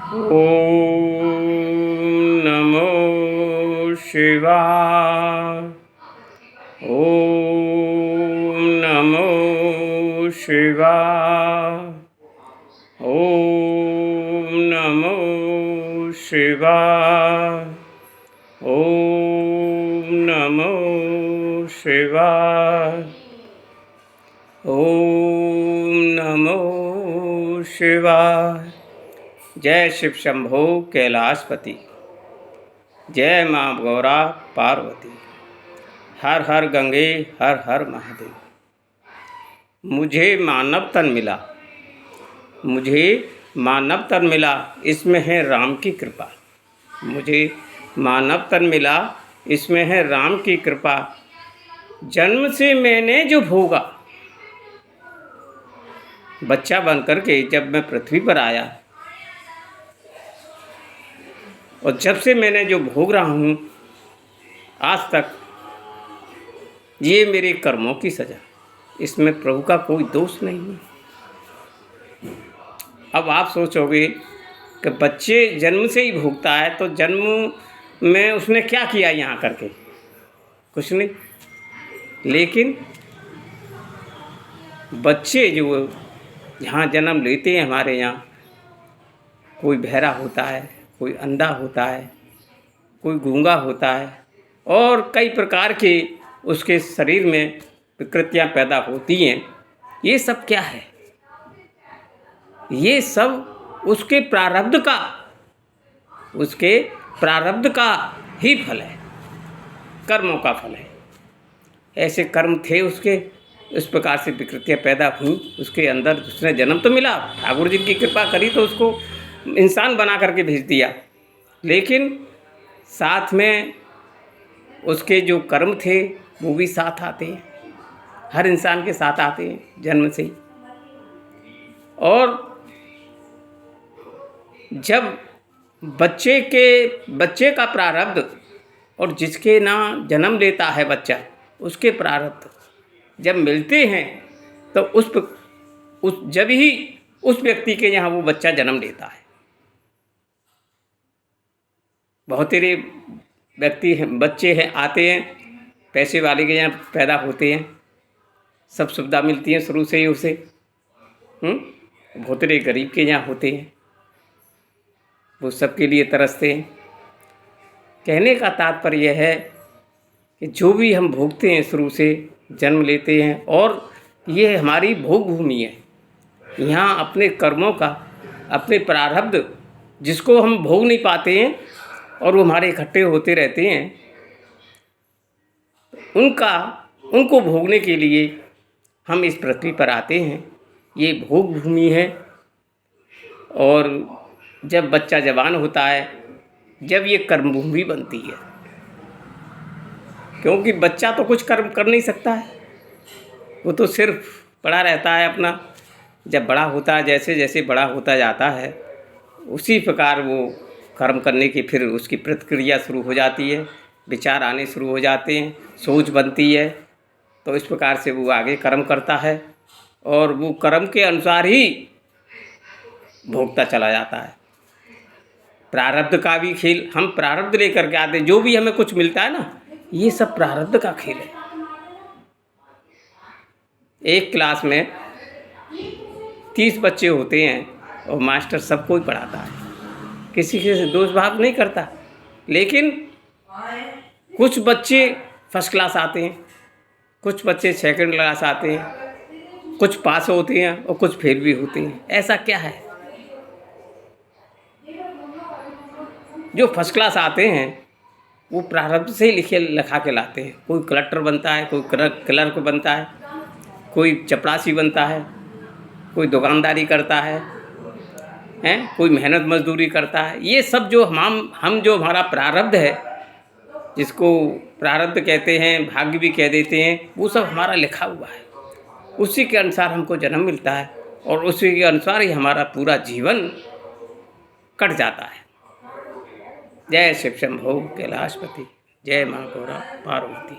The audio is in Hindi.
ओम नमो शिवाय। ओम नमो शिवाय। ओम नमो शिवाय। ओम नमो शिवाय। ओम नमो शिवाय। जय शिव शंभो कैलाशपति। जय माँ गौरा पार्वती। हर हर गंगे हर हर महादेव। मुझे मानव तन मिला, मुझे मानव तन मिला, इसमें है राम की कृपा। मुझे मानव तन मिला, इसमें है राम की कृपा। जन्म से मैंने जो भोगा, बच्चा बनकर के जब मैं पृथ्वी पर आया, और जब से मैंने जो भोग रहा हूँ आज तक, ये मेरे कर्मों की सज़ा। इसमें प्रभु का कोई दोष नहीं है। अब आप सोचोगे कि बच्चे जन्म से ही भोगता है, तो जन्म में उसने क्या किया यहाँ करके? कुछ नहीं। लेकिन बच्चे जो यहाँ जन्म लेते हैं हमारे यहाँ, कोई बहरा होता है, कोई अंधा होता है, कोई गूंगा होता है, और कई प्रकार के उसके शरीर में विकृतियाँ पैदा होती हैं। ये सब क्या है? ये सब उसके प्रारब्ध का ही फल है, कर्मों का फल है। ऐसे कर्म थे उसके, इस प्रकार से विकृतियाँ पैदा हुई उसके अंदर। उसने जन्म तो मिला, ठाकुर जी की कृपा करी तो उसको इंसान बना करके भेज दिया, लेकिन साथ में उसके जो कर्म थे वो भी साथ आते हैं। हर इंसान के साथ आते हैं जन्म से ही। और जब बच्चे का प्रारब्ध और जिसके ना जन्म लेता है बच्चा, उसके प्रारब्ध जब मिलते हैं, तो जब ही उस व्यक्ति के यहाँ वो बच्चा जन्म लेता है। बहुत तेरे व्यक्ति हैं, बच्चे हैं, आते हैं, पैसे वाले के यहाँ पैदा होते हैं, सब सुविधा मिलती है शुरू से ही उसे। बहुत तेरे गरीब के यहाँ होते हैं, वो सबके लिए तरसते हैं। कहने का तात्पर्य है कि जो भी हम भोगते हैं शुरू से जन्म लेते हैं, और ये हमारी भोग भूमि है। यहाँ अपने कर्मों का, अपने प्रारब्ध जिसको हम भोग नहीं पाते हैं और वो हमारे इकट्ठे होते रहते हैं, उनको भोगने के लिए हम इस पृथ्वी पर आते हैं। ये भोग भूमि है। और जब बच्चा जवान होता है, जब ये कर्म भूमि बनती है, क्योंकि बच्चा तो कुछ कर्म कर नहीं सकता है, वो तो सिर्फ पड़ा रहता है अपना। जब बड़ा होता है, जैसे जैसे बड़ा होता जाता है, उसी प्रकार वो कर्म करने की फिर उसकी प्रतिक्रिया शुरू हो जाती है, विचार आने शुरू हो जाते हैं, सोच बनती है। तो इस प्रकार से वो आगे कर्म करता है, और वो कर्म के अनुसार ही भोगता चला जाता है। प्रारब्ध का भी खेल, हम प्रारब्ध लेकर के आते हैं। जो भी हमें कुछ मिलता है ना, ये सब प्रारब्ध का खेल है। एक क्लास में 30 बच्चे होते हैं, और मास्टर सबको ही पढ़ाता है, किसी से दोष भाव नहीं करता। लेकिन कुछ बच्चे फर्स्ट क्लास आते हैं, कुछ बच्चे सेकंड क्लास आते हैं, कुछ पास होते हैं और कुछ फेल भी होते हैं। ऐसा क्या है? जो फर्स्ट क्लास आते हैं वो प्रारब्ध से ही लिखा के लाते हैं। कोई कलेक्टर बनता है, कोई क्लर्क बनता है, कोई चपरासी बनता है, कोई दुकानदारी करता है, कोई मेहनत मजदूरी करता है। ये सब जो हम जो हमारा प्रारब्ध है, जिसको प्रारब्ध कहते हैं, भाग्य भी कह देते हैं, वो सब हमारा लिखा हुआ है। उसी के अनुसार हमको जन्म मिलता है, और उसी के अनुसार ही हमारा पूरा जीवन कट जाता है। जय शिव शंभो कैलाशपति। जय माँ गौरा पार्वती।